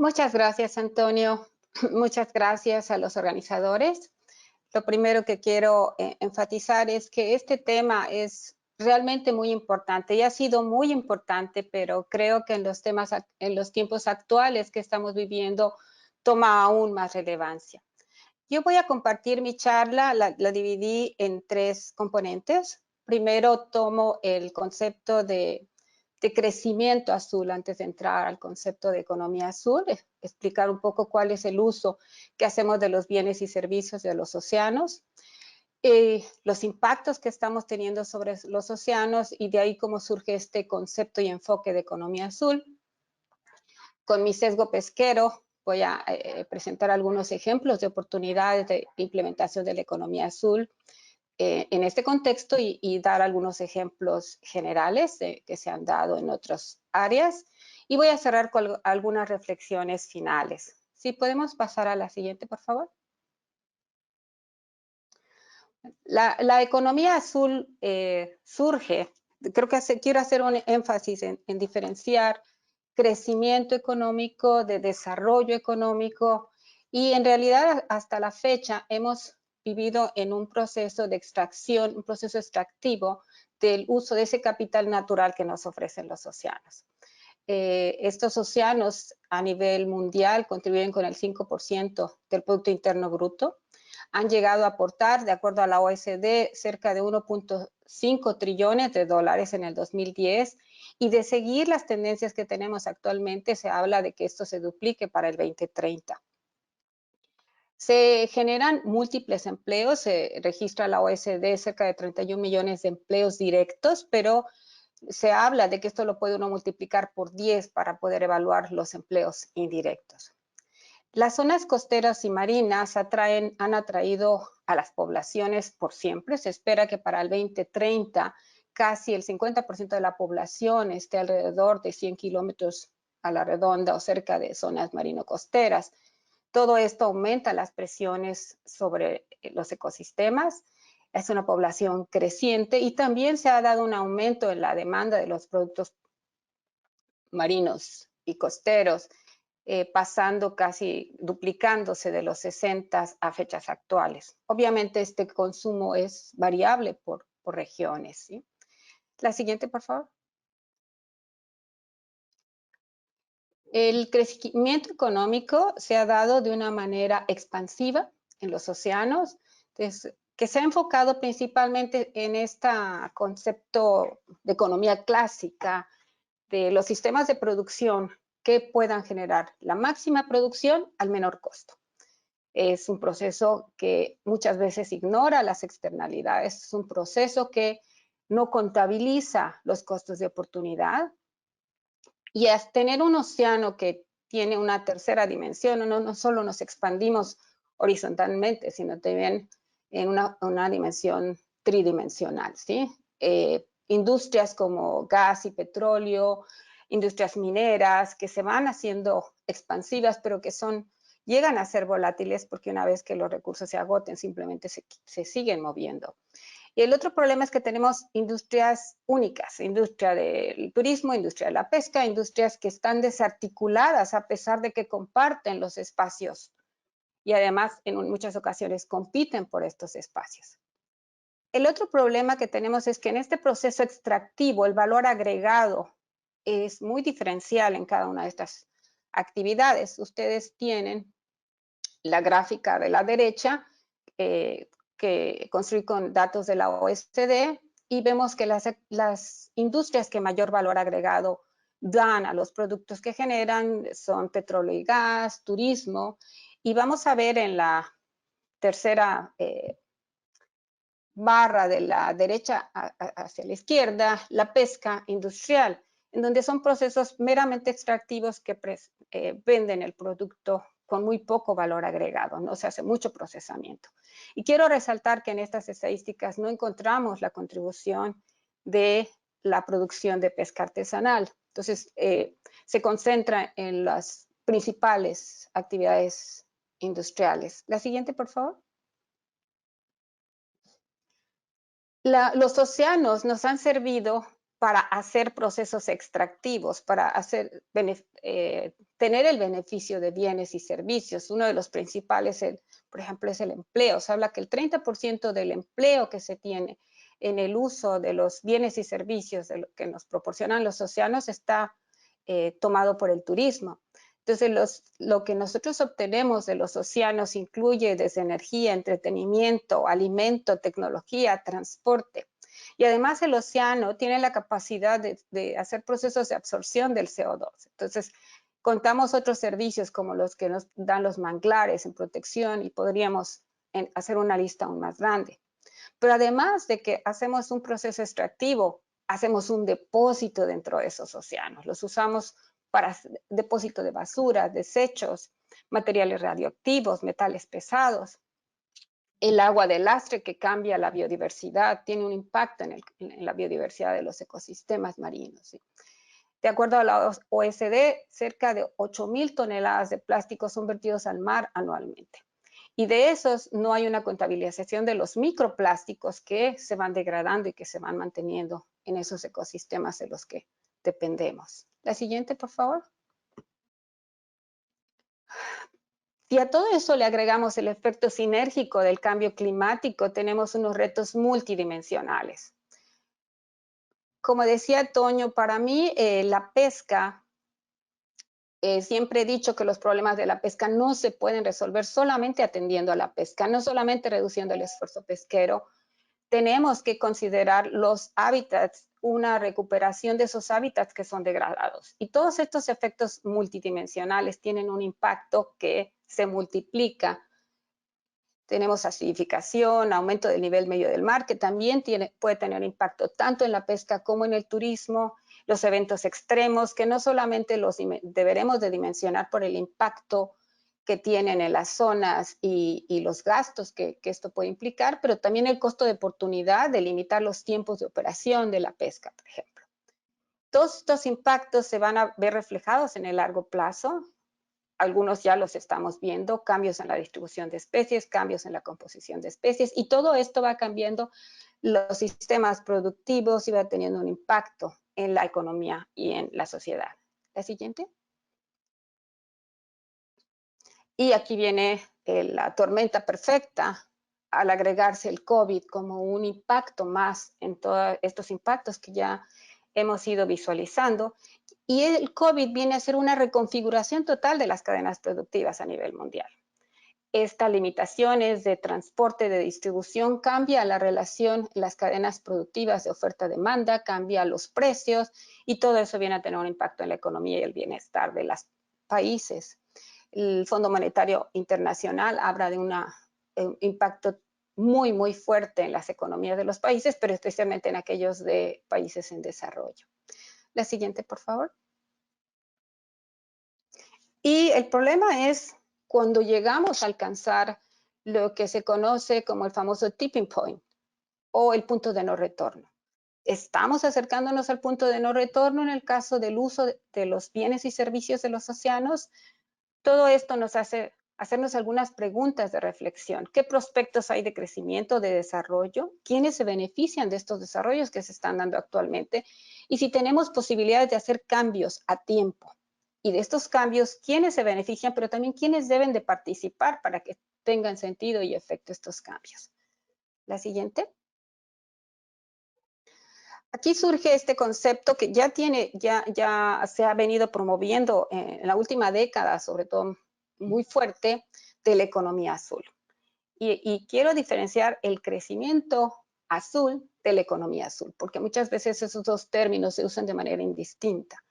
Muchas gracias, Antonio. Muchas gracias a los organizadores. Lo primero que quiero enfatizar es que este tema es realmente muy importante y ha sido muy importante, pero creo que en los tiempos actuales que estamos viviendo toma aún más relevancia. Yo voy a compartir mi charla, la dividí en tres componentes. Primero tomo el concepto de crecimiento azul antes de entrar al concepto de economía azul, explicar un poco cuál es el uso que hacemos de los bienes y servicios de los océanos, los impactos que estamos teniendo sobre los océanos y de ahí cómo surge este concepto y enfoque de economía azul. Con mi sesgo pesquero voy a presentar algunos ejemplos de oportunidades de implementación de la economía azul en este contexto y dar algunos ejemplos generales que se han dado en otras áreas. Y voy a cerrar con algunas reflexiones finales. Si podemos pasar a la siguiente, por favor. La economía azul surge, creo que quiero hacer un énfasis en diferenciar crecimiento económico, de desarrollo económico, y en realidad hasta la fecha hemos vivido en un proceso de extracción, un proceso extractivo del uso de ese capital natural que nos ofrecen los océanos. Estos océanos a nivel mundial contribuyen con el 5% del Producto Interno Bruto. Han llegado a aportar, de acuerdo a la OECD, cerca de 1.5 trillones de dólares en el 2010, y de seguir las tendencias que tenemos actualmente, se habla de que esto se duplique para el 2030. Se generan múltiples empleos, se registra la OECD cerca de 31 millones de empleos directos, pero se habla de que esto lo puede uno multiplicar por 10 para poder evaluar los empleos indirectos. Las zonas costeras y marinas han atraído a las poblaciones por siempre. Se espera que para el 2030 casi el 50% de la población esté alrededor de 100 kilómetros a la redonda o cerca de zonas marino-costeras. Todo esto aumenta las presiones sobre los ecosistemas. Es una población creciente y también se ha dado un aumento en la demanda de los productos marinos y costeros, pasando casi duplicándose de los 60 a fechas actuales. Obviamente este consumo es variable por regiones, ¿sí? La siguiente, por favor. El crecimiento económico se ha dado de una manera expansiva en los océanos, que se ha enfocado principalmente en este concepto de economía clásica, de los sistemas de producción que puedan generar la máxima producción al menor costo. Es un proceso que muchas veces ignora las externalidades, es un proceso que no contabiliza los costos de oportunidad, y al tener un océano que tiene una tercera dimensión, no solo nos expandimos horizontalmente, sino también en una dimensión tridimensional, ¿sí? Industrias como gas y petróleo, industrias mineras que se van haciendo expansivas, pero que llegan a ser volátiles porque una vez que los recursos se agoten, simplemente se siguen moviendo. Y el otro problema es que tenemos industrias únicas, industria del turismo, industria de la pesca, industrias que están desarticuladas a pesar de que comparten los espacios y además en muchas ocasiones compiten por estos espacios. El otro problema que tenemos es que en este proceso extractivo el valor agregado es muy diferencial en cada una de estas actividades. Ustedes tienen la gráfica de la derecha, que construí con datos de la OECD, y vemos que las industrias que mayor valor agregado dan a los productos que generan son petróleo y gas, turismo, y vamos a ver en la tercera barra de la derecha hacia la izquierda la pesca industrial, en donde son procesos meramente extractivos que venden el producto con muy poco valor agregado, no se hace mucho procesamiento. Y quiero resaltar que en estas estadísticas no encontramos la contribución de la producción de pesca artesanal. Entonces, se concentra en las principales actividades industriales. La siguiente, por favor. Los océanos nos han servido para hacer procesos extractivos, para tener el beneficio de bienes y servicios. Uno de los principales, por ejemplo, es el empleo. Se habla que el 30% del empleo que se tiene en el uso de los bienes y servicios que nos proporcionan los océanos está tomado por el turismo. Entonces, lo que nosotros obtenemos de los océanos incluye desde energía, entretenimiento, alimento, tecnología, transporte. Y además el océano tiene la capacidad de hacer procesos de absorción del CO2. Entonces, contamos otros servicios como los que nos dan los manglares en protección y podríamos hacer una lista aún más grande. Pero además de que hacemos un proceso extractivo, hacemos un depósito dentro de esos océanos. Los usamos para depósito de basura, desechos, materiales radioactivos, metales pesados. El agua de lastre que cambia la biodiversidad, tiene un impacto en la biodiversidad de los ecosistemas marinos. ¿Sí? De acuerdo a la OSD, cerca de 8.000 toneladas de plástico son vertidos al mar anualmente. Y de esos no hay una contabilización de los microplásticos que se van degradando y que se van manteniendo en esos ecosistemas de los que dependemos. La siguiente, por favor. Si a todo eso le agregamos el efecto sinérgico del cambio climático, tenemos unos retos multidimensionales. Como decía Toño, para mí la pesca, siempre he dicho que los problemas de la pesca no se pueden resolver solamente atendiendo a la pesca, no solamente reduciendo el esfuerzo pesquero. Tenemos que considerar los hábitats, una recuperación de esos hábitats que son degradados. Y todos estos efectos multidimensionales tienen un impacto que se multiplica. Tenemos acidificación, aumento del nivel medio del mar, que también puede tener impacto tanto en la pesca como en el turismo, los eventos extremos, que no solamente los deberemos de dimensionar por el impacto que tienen en las zonas y los gastos que esto puede implicar, pero también el costo de oportunidad de limitar los tiempos de operación de la pesca, por ejemplo. Todos estos impactos se van a ver reflejados en el largo plazo. Algunos ya los estamos viendo, cambios en la distribución de especies, cambios en la composición de especies, y todo esto va cambiando los sistemas productivos y va teniendo un impacto en la economía y en la sociedad. La siguiente. Y aquí viene la tormenta perfecta al agregarse el COVID como un impacto más en todos estos impactos que ya hemos ido visualizando. Y el COVID viene a ser una reconfiguración total de las cadenas productivas a nivel mundial. Estas limitaciones de transporte, de distribución, cambia la relación en las cadenas productivas de oferta-demanda, cambia los precios y todo eso viene a tener un impacto en la economía y el bienestar de los países. El Fondo Monetario Internacional habla de un impacto muy, muy fuerte en las economías de los países, pero especialmente en aquellos de países en desarrollo. La siguiente, por favor. Y el problema es cuando llegamos a alcanzar lo que se conoce como el famoso tipping point o el punto de no retorno. Estamos acercándonos al punto de no retorno en el caso del uso de los bienes y servicios de los océanos. Todo esto nos hace hacernos algunas preguntas de reflexión. ¿Qué prospectos hay de crecimiento, de desarrollo? ¿Quiénes se benefician de estos desarrollos que se están dando actualmente? Y si tenemos posibilidades de hacer cambios a tiempo. Y de estos cambios, ¿quiénes se benefician? Pero también quiénes deben de participar para que tengan sentido y efecto estos cambios. La siguiente. Aquí surge este concepto que ya se ha venido promoviendo en la última década, sobre todo muy fuerte, de la economía azul. Y quiero diferenciar el crecimiento azul de la economía azul, porque muchas veces esos dos términos se usan de manera indistinta.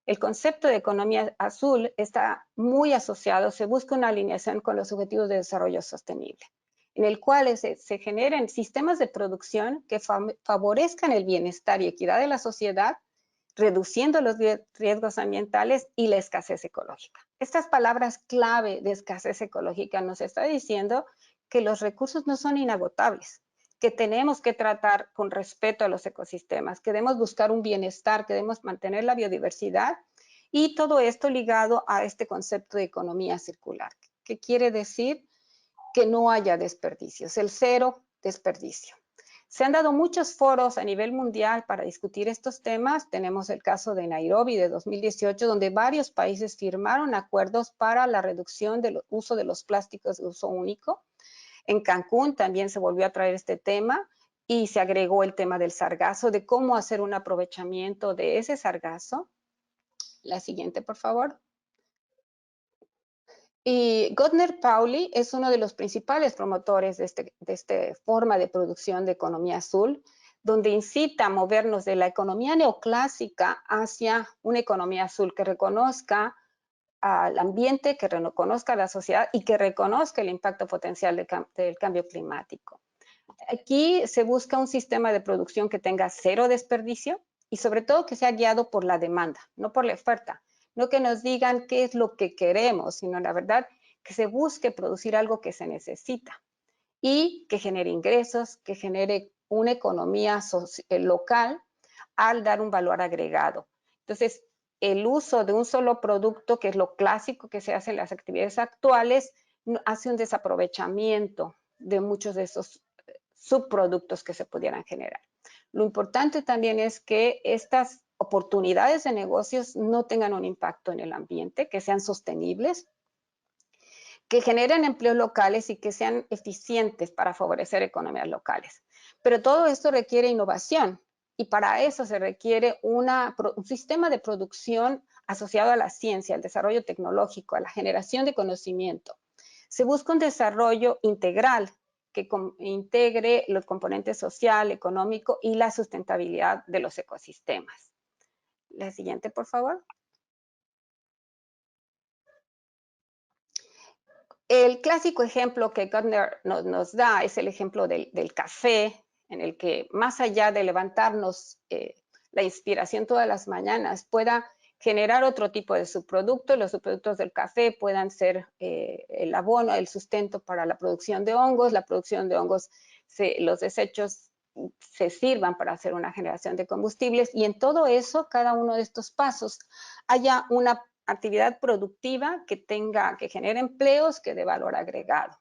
El concepto de economía azul está muy asociado, se busca una alineación con los objetivos de desarrollo sostenible, en el cual se generen sistemas de producción que favorezcan el bienestar y equidad de la sociedad, reduciendo los riesgos ambientales y la escasez ecológica. Estas palabras clave de escasez ecológica nos está diciendo que los recursos no son inagotables, que tenemos que tratar con respeto a los ecosistemas, que debemos buscar un bienestar, que debemos mantener la biodiversidad y todo esto ligado a este concepto de economía circular, que quiere decir que no haya desperdicios, el cero desperdicio. Se han dado muchos foros a nivel mundial para discutir estos temas. Tenemos el caso de Nairobi de 2018, donde varios países firmaron acuerdos para la reducción del uso de los plásticos de uso único. En Cancún también se volvió a traer este tema y se agregó el tema del sargazo, de cómo hacer un aprovechamiento de ese sargazo. La siguiente, por favor. Y Gardner Pauly es uno de los principales promotores de esta forma de producción de economía azul, donde incita a movernos de la economía neoclásica hacia una economía azul que reconozca al ambiente, que reconozca a la sociedad y que reconozca el impacto potencial del cambio climático. Aquí se busca un sistema de producción que tenga cero desperdicio y sobre todo que sea guiado por la demanda, no por la oferta. No que nos digan qué es lo que queremos, sino la verdad que se busque producir algo que se necesita y que genere ingresos, que genere una economía local al dar un valor agregado. Entonces, el uso de un solo producto, que es lo clásico que se hace en las actividades actuales, hace un desaprovechamiento de muchos de esos subproductos que se pudieran generar. Lo importante también es que estas oportunidades de negocios no tengan un impacto en el ambiente, que sean sostenibles, que generen empleos locales y que sean eficientes para favorecer economías locales. Pero todo esto requiere innovación y para eso se requiere un sistema de producción asociado a la ciencia, al desarrollo tecnológico, a la generación de conocimiento. Se busca un desarrollo integral que integre los componentes social, económico y la sustentabilidad de los ecosistemas. La siguiente, por favor. El clásico ejemplo que Gardner nos da es el ejemplo del café, en el que más allá de levantarnos la inspiración todas las mañanas, pueda generar otro tipo de subproducto. Los subproductos del café puedan ser el abono, el sustento para la producción de hongos. La producción de hongos, los desechos se sirvan para hacer una generación de combustibles y en todo eso, cada uno de estos pasos, haya una actividad productiva que genere empleos, que dé valor agregado.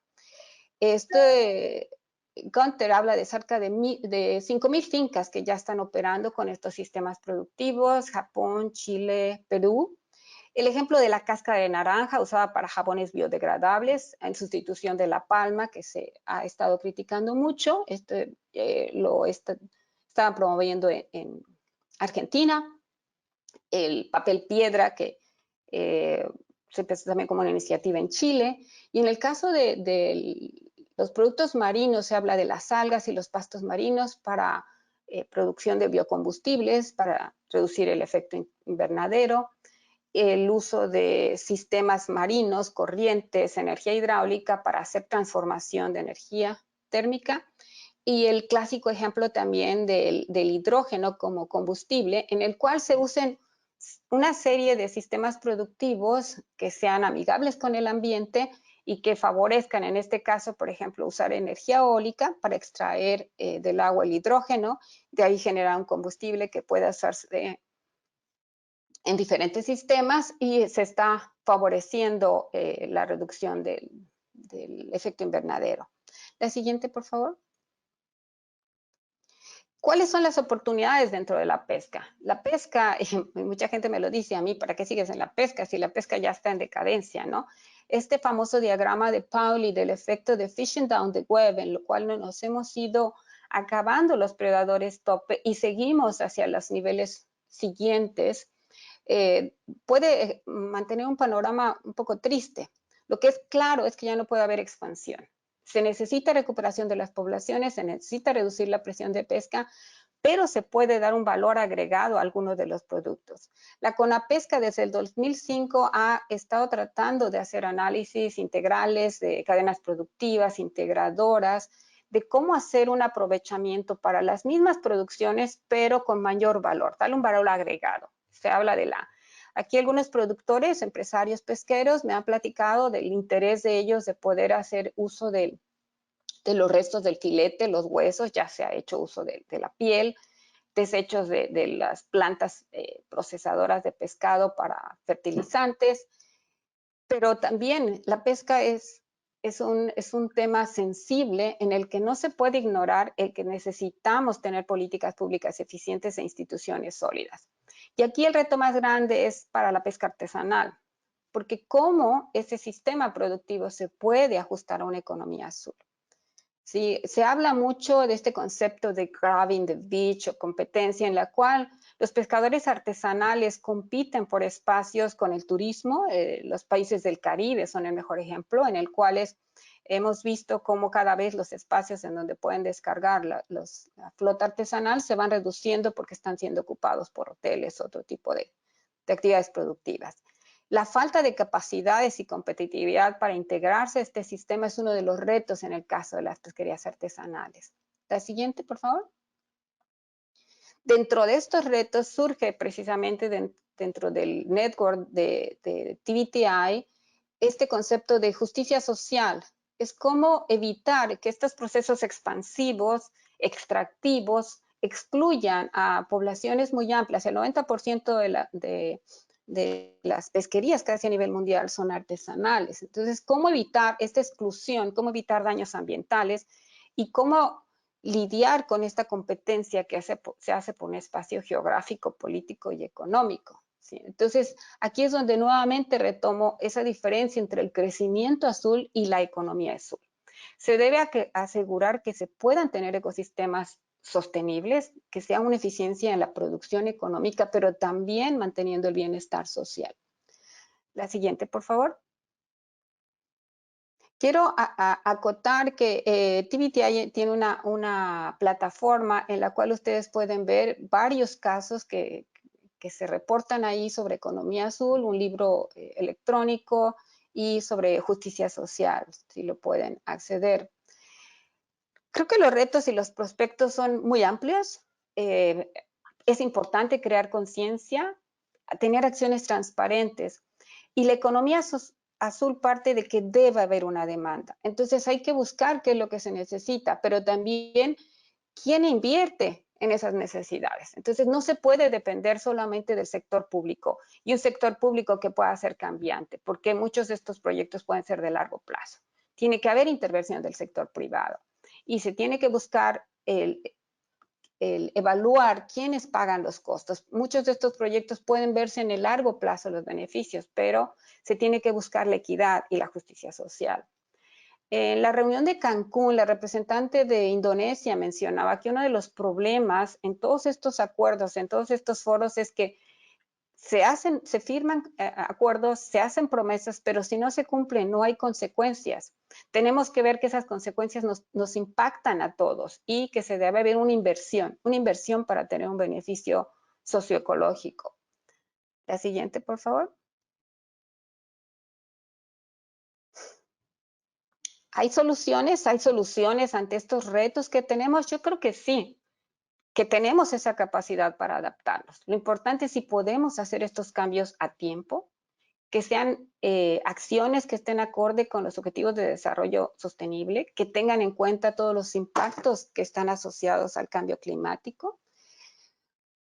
Gunther habla de cerca de 5.000 fincas que ya están operando con estos sistemas productivos, Japón, Chile, Perú. El ejemplo de la cáscara de naranja usada para jabones biodegradables en sustitución de la palma, que se ha estado criticando mucho, lo estaban promoviendo en Argentina. El papel piedra, que se empezó también como una iniciativa en Chile. Y en el caso de los productos marinos, se habla de las algas y los pastos marinos para producción de biocombustibles, para reducir el efecto invernadero, el uso de sistemas marinos, corrientes, energía hidráulica para hacer transformación de energía térmica. Y el clásico ejemplo también del hidrógeno como combustible, en el cual se usen una serie de sistemas productivos que sean amigables con el ambiente y que favorezcan, en este caso, por ejemplo, usar energía eólica para extraer del agua el hidrógeno, de ahí generar un combustible que pueda usarse en diferentes sistemas y se está favoreciendo la reducción del efecto invernadero. La siguiente, por favor. ¿Cuáles son las oportunidades dentro de la pesca? La pesca, y mucha gente me lo dice a mí, ¿para qué sigues en la pesca si la pesca ya está en decadencia, no? Este famoso diagrama de Pauly del efecto de fishing down the web, en lo cual nos hemos ido acabando los predadores tope y seguimos hacia los niveles siguientes, puede mantener un panorama un poco triste. Lo que es claro es que ya no puede haber expansión. Se necesita recuperación de las poblaciones, se necesita reducir la presión de pesca, pero se puede dar un valor agregado a algunos de los productos. La CONAPESCA desde el 2005 ha estado tratando de hacer análisis integrales de cadenas productivas, integradoras, de cómo hacer un aprovechamiento para las mismas producciones, pero con mayor valor, darle un valor agregado. Se habla de aquí algunos productores, empresarios pesqueros me han platicado del interés de ellos de poder hacer uso de los restos del filete, los huesos, ya se ha hecho uso de la piel, desechos de las plantas procesadoras de pescado para fertilizantes, pero también la pesca es es un tema sensible en el que no se puede ignorar el que necesitamos tener políticas públicas eficientes e instituciones sólidas. Y aquí el reto más grande es para la pesca artesanal, porque cómo ese sistema productivo se puede ajustar a una economía azul. Sí, se habla mucho de este concepto de grabbing the beach o competencia en la cual los pescadores artesanales compiten por espacios con el turismo. Los países del Caribe son el mejor ejemplo, en el cual hemos visto cómo cada vez los espacios en donde pueden descargar la flota artesanal se van reduciendo porque están siendo ocupados por hoteles, otro tipo de actividades productivas. La falta de capacidades y competitividad para integrarse a este sistema es uno de los retos en el caso de las pesquerías artesanales. La siguiente, por favor. Dentro de estos retos surge precisamente dentro del network de TVTI este concepto de justicia social. Es cómo evitar que estos procesos expansivos, extractivos, excluyan a poblaciones muy amplias. El 90% de las pesquerías casi a nivel mundial son artesanales. Entonces, ¿cómo evitar esta exclusión? ¿Cómo evitar daños ambientales? Y cómo lidiar con esta competencia que se hace por un espacio geográfico, político y económico. ¿Sí? Entonces, aquí es donde nuevamente retomo esa diferencia entre el crecimiento azul y la economía azul. Se debe asegurar que se puedan tener ecosistemas sostenibles, que sea una eficiencia en la producción económica, pero también manteniendo el bienestar social. La siguiente, por favor. Quiero acotar que TVTI tiene una plataforma en la cual ustedes pueden ver varios casos que se reportan ahí sobre economía azul, un libro electrónico y sobre justicia social, si lo pueden acceder. Creo que los retos y los prospectos son muy amplios. Es importante crear conciencia, tener acciones transparentes y la economía azul parte de que debe haber una demanda. Entonces hay que buscar qué es lo que se necesita, pero también quién invierte en esas necesidades. Entonces no se puede depender solamente del sector público y un sector público que pueda ser cambiante, porque muchos de estos proyectos pueden ser de largo plazo. Tiene que haber intervención del sector privado y se tiene que buscar el evaluar quiénes pagan los costos. Muchos de estos proyectos pueden verse en el largo plazo los beneficios, pero se tiene que buscar la equidad y la justicia social. En la reunión de Cancún, la representante de Indonesia mencionaba que uno de los problemas en todos estos acuerdos, en todos estos foros, es que se firman acuerdos, se hacen promesas, pero si no se cumplen, no hay consecuencias. Tenemos que ver que esas consecuencias nos impactan a todos y que se debe haber una inversión para tener un beneficio socioecológico. La siguiente, por favor. ¿Hay soluciones ante estos retos que tenemos? Yo creo que sí, que tenemos esa capacidad para adaptarnos. Lo importante es si podemos hacer estos cambios a tiempo, que sean acciones que estén acorde con los objetivos de desarrollo sostenible, que tengan en cuenta todos los impactos que están asociados al cambio climático.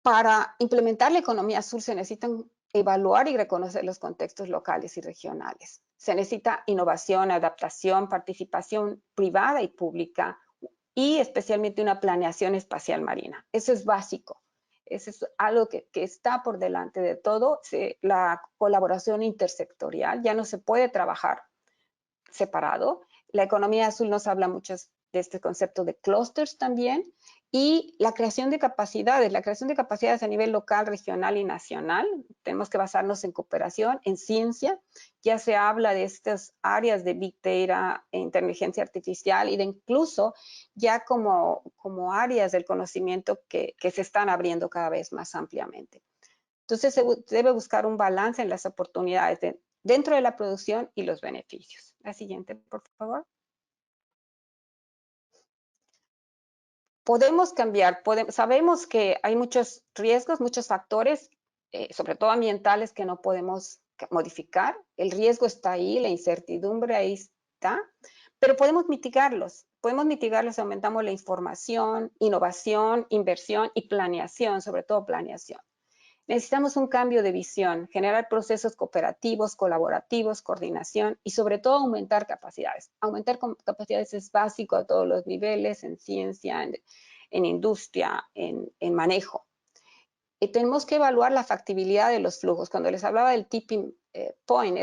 Para implementar la economía azul se necesitan evaluar y reconocer los contextos locales y regionales. Se necesita innovación, adaptación, participación privada y pública y especialmente una planeación espacial marina. Eso es básico. Eso es algo que está por delante de todo. La colaboración intersectorial ya no se puede trabajar separado. La economía azul nos habla mucho de este concepto de clústeres también, y la creación de capacidades a nivel local, regional y nacional. Tenemos que basarnos en cooperación, en ciencia. Ya se habla de estas áreas de Big Data, inteligencia artificial y de incluso ya como áreas del conocimiento que se están abriendo cada vez más ampliamente. Entonces se debe buscar un balance en las oportunidades dentro de la producción y los beneficios. La siguiente, por favor. Podemos cambiar, sabemos que hay muchos riesgos, muchos factores, sobre todo ambientales, que no podemos modificar. El riesgo está ahí, la incertidumbre ahí está, pero podemos mitigarlos. Aumentamos la información, innovación, inversión y planeación, sobre todo planeación. Necesitamos un cambio de visión, generar procesos cooperativos, colaborativos, coordinación y sobre todo aumentar capacidades. Aumentar capacidades es básico a todos los niveles, en ciencia, en industria, en manejo. Y tenemos que evaluar la factibilidad de los flujos. Cuando les hablaba del tipping point,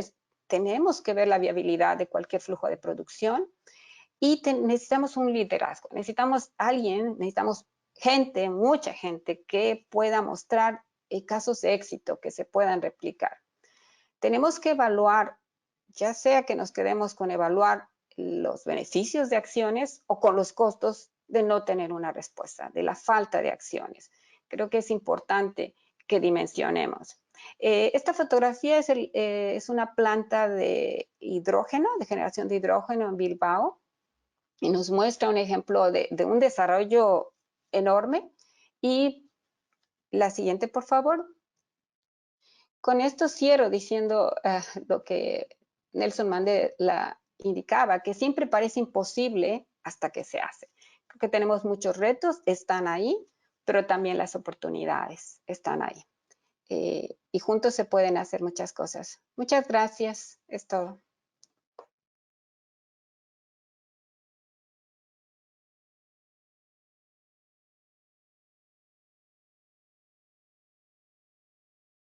tenemos que ver la viabilidad de cualquier flujo de producción y necesitamos un liderazgo. Necesitamos alguien, necesitamos gente, mucha gente que pueda mostrar casos de éxito que se puedan replicar. Tenemos que evaluar, ya sea que nos quedemos con evaluar los beneficios de acciones o con los costos de no tener una respuesta, de la falta de acciones. Creo que es importante que dimensionemos. Esta fotografía es una planta de hidrógeno, de generación de hidrógeno en Bilbao, y nos muestra un ejemplo de un desarrollo enorme. Y la siguiente, por favor. Con esto cierro diciendo lo que Nelson Mandela indicaba, que siempre parece imposible hasta que se hace. Creo que tenemos muchos retos, están ahí, pero también las oportunidades están ahí. Y juntos se pueden hacer muchas cosas. Muchas gracias, es todo.